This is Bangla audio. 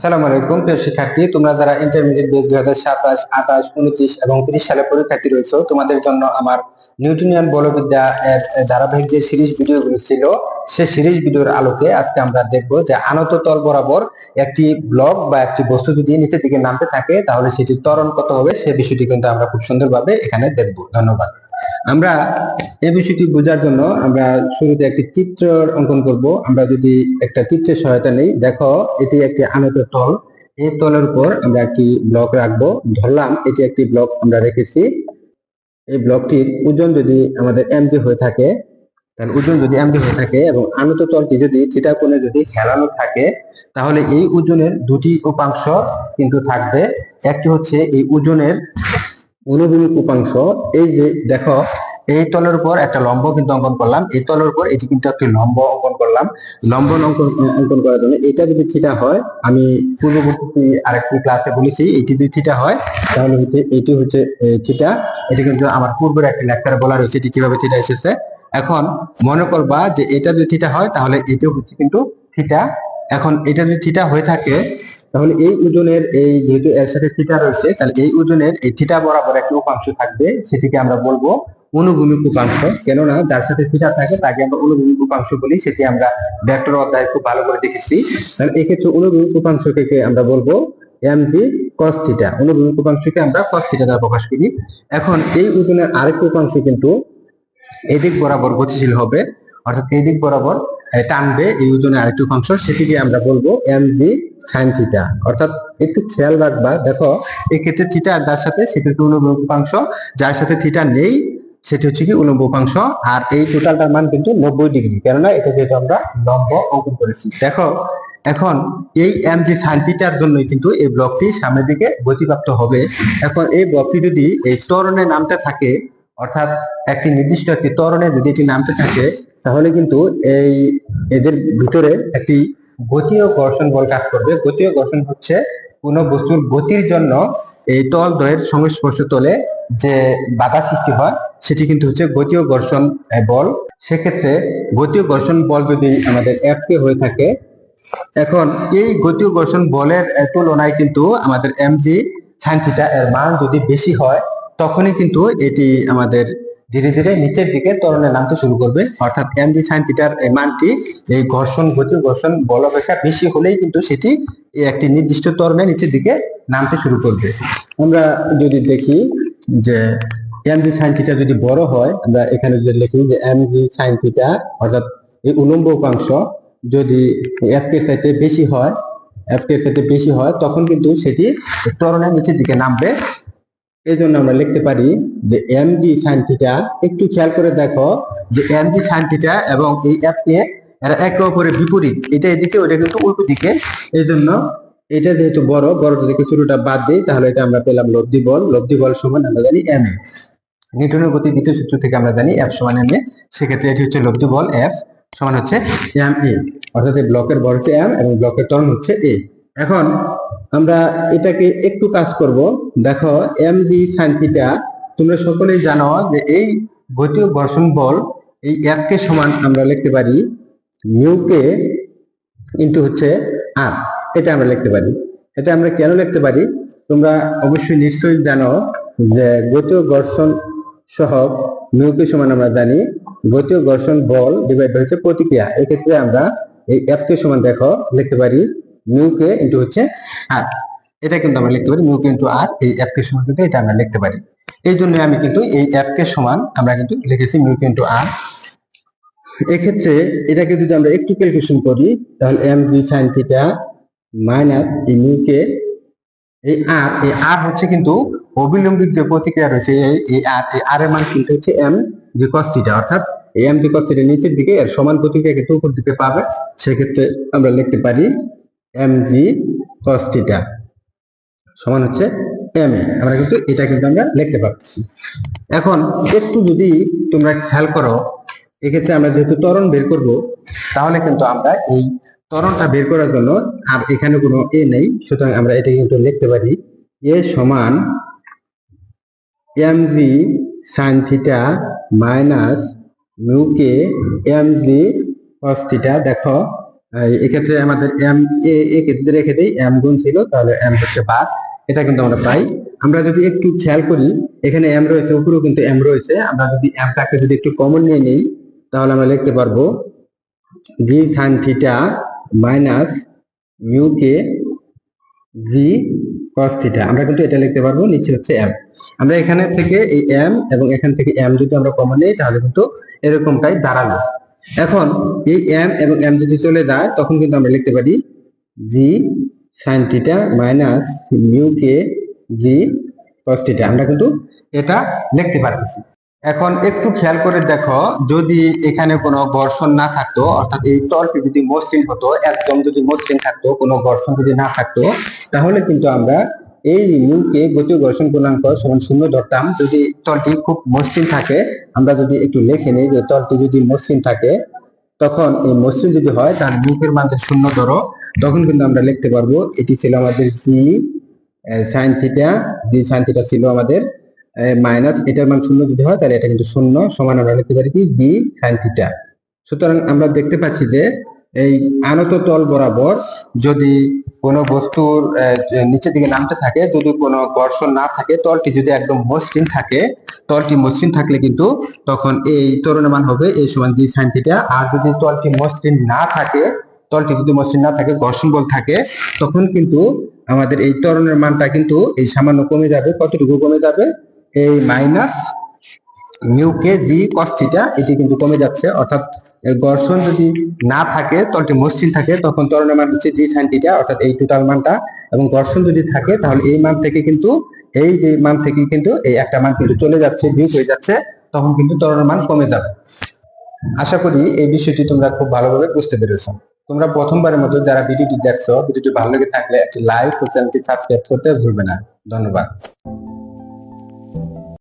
আসসালামু আলাইকুম প্রিয় শিক্ষার্থী, তোমরা যারা ইন্টারমিডিয়েট বেস 2027, 28, 29 এবং 30 সালে পরীক্ষার্থী রয়েছে, তোমাদের জন্য আমার নিউটনিয়ান বলবিদ্যা এর ধারাবাহিক যে সিরিজ ভিডিওগুলো ছিল, সেই সিরিজ ভিডিওর আলোকে আজকে আমরা দেখব যে আনত তল বরাবর একটি ব্লক বা একটি বস্তু যদি নিচের দিকে নামতে থাকে তাহলে সেটি ত্বরণ কত হবে, সেই বিষয়টি কিন্তু আমরা খুব সুন্দরভাবে এখানে দেখব। ধন্যবাদ। আমরা এই বিষয়টি বোঝার জন্য আমরা শুরুতে একটি চিত্র অঙ্কন করব। আমরা যদি একটা চিত্রের সহায়তা নেই, দেখো এটি একটি আনত তল। এই তলের উপর আমরা একটি ব্লক রাখবো। ধরলাম এটি একটি ব্লক আমরা রেখেছি। এই ব্লকটির ওজন যদি আমাদের mg হয়ে থাকে, তাহলে ওজন যদি mg হয়ে থাকে এবং আনত তলটি যদি থিটা কোণে যদি হেলানো থাকে, তাহলে এই ওজনের দুটি উপাংশ কিন্তু থাকবে। একটি হচ্ছে এই ওজনের অনুভূমিক উপাংশ। এই যে দেখো, এই তলের উপর একটা লম্ব কিন্তু অঙ্কন করলাম, এই তলের উপর এটি কিন্তু একটি লম্ব অঙ্কন করলাম। লম্ব অঙ্কন করার জন্য এটা যদি থিটা হয়, আমি পূর্ববর্তী আরেকটি ক্লাসে বলেছি, এটি যদি থিটা হয় তাহলে হচ্ছে এটি হচ্ছে থিটা। এটি কিন্তু আমার পূর্বের একটি লেকচারে বলা রয়েছে এটি কিভাবে থিটা এসেছে। এখন মনে করবা যে এটা যদি থিটা হয় তাহলে এটিও হচ্ছে কিন্তু থিটা। এখন এটা যদি থিটা হয়ে থাকে তাহলে এই ওজনের, এই যেহেতু এর সাথে থিটা রয়েছে, তাহলে এই ওজনের এই থিটা বরাবর একটা উপাংশ থাকবে, সেটিকে আমরা বলবো অনুভূমিক উপাংশ। কেননা যার সাথে থিটা থাকে তাকে আমরা অনুভূমিক উপাংশ বলি, সেটি আমরা ভেক্টর অধ্যায়ে খুব ভালো করে দেখেছি। তাহলে এক্ষেত্রে অনুভূমিক উপাংশকে আমরা বলবো mg cos থিটা। অনুভূমিক উপাংশকে আমরা cos থিটা দ্বারা প্রকাশ করি। এখন এই ওজনের আরেকটি উপাংশ কিন্তু এদিক বরাবর গতিশীল হবে, অর্থাৎ এই দিক বরাবর টানবে এই ওজনের আরেকটি উপাংশ, সেটিকে আমরা বলবো mg sin থিটা। অর্থাৎ একটু খেয়াল রাখবা, দেখো এক্ষেত্রে থিটা আর যার সাথে সেটি হচ্ছে অনুভূমিক উপাংশ, যার সাথে থিটা নেই সেটি হচ্ছে কি উলম্ব উপাংশ। আর এই টোটালটার মান কিন্তু 90 ডিগ্রি, কেননা এটা যেহেতু আমরা লম্ব অঙ্কন করেছি। দেখো এখন এই mg sin থিটার জন্যই কিন্তু এই ব্লকটি সামনের দিকে গতিপ্রাপ্ত হবে। এখন এই ব্লকটি যদি এই ত্বরণে নামতে থাকে, অর্থাৎ একটি নির্দিষ্ট একটি ত্বরণে যদি এটি নামতে থাকে, তাহলে কিন্তু এই এদের ভিতরে একটি গতীয় ঘর্ষণ বল কাজ করবে। গতীয় ঘর্ষণ হচ্ছে কোন বস্তুর গতির জন্য এই তল দ্বয়ের সংস্পর্শ তলে যে বাধা সৃষ্টি হয়, সেটি কিন্তু হচ্ছে গতীয় ঘর্ষণ বল। সেক্ষেত্রে গতীয় ঘর্ষণ বল যদি আমাদের F কে হয়ে থাকে, এখন এই গতীয় ঘর্ষণ বলের তুলনায় কিন্তু আমাদের mg sin থিটা এর মান যদি বেশি হয়, তখনই কিন্তু এটি আমাদের ধীরে ধীরে নিচের দিকে ত্বরণে নামতে শুরু করবে। অর্থাৎ mg sin থিটার এই মানটি এই গতীয় ঘর্ষণ বল অপেক্ষা বেশি হলেই কিন্তু সেটি একটি নির্দিষ্ট ত্বরণে নিচের দিকে নামতে শুরু করবে। আমরা যদি দেখি যে mg sin থিটা যদি বড় হয়, আমরা এখানে যদি লিখি যে mg sin থিটা, অর্থাৎ এই উলম্ব উপাংশ যদি f কে চাইতে বেশি হয়, তখন কিন্তু সেটি ত্বরণের নিচের দিকে নামবে। এই জন্য আমরা লিখতে পারি যে mg sin থিটা, একটু খেয়াল করে দেখো যে mg sin থিটা এবং এই f কে এরা একে অপরের বিপরীত, এটা এদিকে ওটা কিন্তু উল্টো দিকে। এই জন্য এটা যেহেতু বড় থেকে ছোটটা বাদ দিই, তাহলে এটা আমরা পেলাম লব্ধি বল সমান আমরা জানি ma। নিউটনের গতির দ্বিতীয় সূত্র থেকে আমরা জানি F সমান ma। সেক্ষেত্রে এটি হচ্ছে লব্ধি বল F সমান হচ্ছে ma, অর্থাৎ এই ব্লকের বল হচ্ছে m এবং ব্লকের ত্বরণ হচ্ছে a। এখন আমরা এটাকে একটু কাজ করব। দেখো mg sin থিটা, তোমরা সকলেই জানো যে এই গতীয় ঘর্ষণ বল এই F কে সমান আমরা লিখতে পারি মিউ কে ইনটু হচ্ছে r। এটা আমরা লিখতে পারি। এটা আমরা কেন লিখতে পারি, তোমরা অবশ্যই নিশ্চয়ই জানো যে গতীয় ঘর্ষণ সহগ মিউ কে সমান আমরা জানি গতীয় ঘর্ষণ বল ডিভাইড হচ্ছে প্রতিক্রিয়া। এক্ষেত্রে আমরা এই F কে সমান দেখো লিখতে পারি মিউ কে ইনটু হচ্ছে r। এটা কিন্তু আমরা লিখতে পারি মিউ কে ইনটু r, এই F কে সমান কিন্তু এটা আমরা লিখতে পারি। এই জন্য আমি কিন্তু এই F কে সমান আমরা কিন্তু লিখেছি মিউ কে ইনটু r। এক্ষেত্রে এটাকে যদি আমরা একটু ক্যালকুলেশন করি, তাহলে mg sin থিটা মাইনাস এই মিউ কে, এই r হচ্ছে কিন্তু অবিলম্বিক যে প্রতিক্রিয়া রয়েছে, এই r এর মান কিন্তু হচ্ছে mg cos থিটা। অর্থাৎ এই mg cos থিটা নিচের দিকে, এর সমান প্রতিক্রিয়া কিন্তু উপর দিকে পাবে। সেক্ষেত্রে আমরা লিখতে পারি mg cos থিটা সমান হচ্ছে ma। আমরা কিন্তু এটা কিন্তু আমরা লিখতে পারছি। এখন একটু যদি তোমরা খেয়াল করো, এক্ষেত্রে আমরা যেহেতু ত্বরণ বের করব, তাহলে কিন্তু আমরা এই ত্বরণটা বের করার জন্য, আর এখানে কোনো এ নেই, সুতরাং আমরা এটা কিন্তু লিখতে পারি এ সমান mg sin theta minus mu K mg cos theta. দেখো এক্ষেত্রে আমাদের এম এ ক্ষেত্রে রেখে দিই, এম গুণ ছিল, তাহলে এম হচ্ছে বাদ, এটা কিন্তু আমরা পাই। আমরা যদি একটু খেয়াল করি, এখানে এম রয়েছে, উপরেও কিন্তু এম রয়েছে, আমরা যদি এমটাকে যদি একটু কমন নিয়ে নিই, তাহলে আমরা লিখতে পারবো G sine theta minus mu K G cos theta. আমরা কিন্তু এটা লিখতে পারবো, নিচে হচ্ছে এম। আমরা এখানে থেকে এই এম এবং এখান থেকে এম যদি আমরা কমন নিই, তাহলে কিন্তু এরকমটাই দাঁড়ালো। এখন এই এম এবং এম যদি চলে যায়, তখন কিন্তু আমরা লিখতে পারি G sine theta minus mu K G cos theta. আমরা কিন্তু এটা লিখতে পারতেছি। এখন একটু খেয়াল করে দেখো, যদি এখানে কোনো ঘর্ষণ না থাকতো, অর্থাৎ এই তলটি যদি মসৃণ হতো, একদম যদি মসৃণ থাকতো, কোনো ঘর্ষণ যদি না থাকতো, তাহলে কিন্তু আমরা এই মিউকে গতি ঘর্ষণ গুণাঙ্ক সমান শূন্য ধরতাম। যদি তলটি খুব মসৃণ থাকে, আমরা যদি একটু লিখে নিই যে তলটি যদি মসৃণ থাকে, তখন এই মসৃণ যদি হয়, তাহলে মিউকের মান শূন্য ধরো, তখন কিন্তু আমরা লিখতে পারবো এটি ছিল আমাদের জি সাইন থিটা। জি সাইন থিটা ছিল আমাদের মাইনাস, এটার মান শূন্য যদি হয়, তাহলে এটা কিন্তু শূন্য, সমান আমরা লিখতে পারি কি জি সাইন থিটা। সুতরাং আমরা দেখতে পাচ্ছি যে এই আনত তল বরাবর যদি কোনো বস্তুর নিচের দিকে নামতে থাকে, যদি কোনো ঘর্ষণ না থাকে, তলটি যদি একদম মসৃণ থাকে, তলটি মসৃণ থাকলে কিন্তু তখন এই ত্বরণের মান হবে এই সমান জি সাইন থিটা। আর যদি তলটি মসৃণ না থাকে, তলটি যদি মসৃণ না থাকে, ঘর্ষণ বল থাকে, তখন কিন্তু আমাদের এই ত্বরণের মানটা কিন্তু এই সামান্য কমে যাবে। কতটুকু কমে যাবে? এই মাইনাস মিউ কে জি কস থিটা, এটি কিন্তু কমে যাচ্ছে। অর্থাৎ ঘর্ষণ যদি না থাকে, তলটি মসৃণ থাকে, তখন ত্বরণের মান হচ্ছে জি সাইন থিটা, অর্থাৎ এই টোটাল মানটা। এবং ঘর্ষণ যদি থাকে, তাহলে এই মান থেকে কিন্তু এই যে মান থেকে কিন্তু এই একটা মান কিন্তু চলে যাচ্ছে, বিয়োগ হয়ে যাচ্ছে, তখন কিন্তু ত্বরণের মান কমে যাবে। আশা করি এই বিষয়টি তোমরা খুব ভালোভাবে বুঝতে পেরেছো। তোমরা প্রথমবারের মতো যারা ভিডিওটি দেখছো, ভিডিওটি ভালো লেগে থাকলে একটি লাইক ও চ্যানেলটি সাবস্ক্রাইব করতে ভুলবে না। ধন্যবাদ।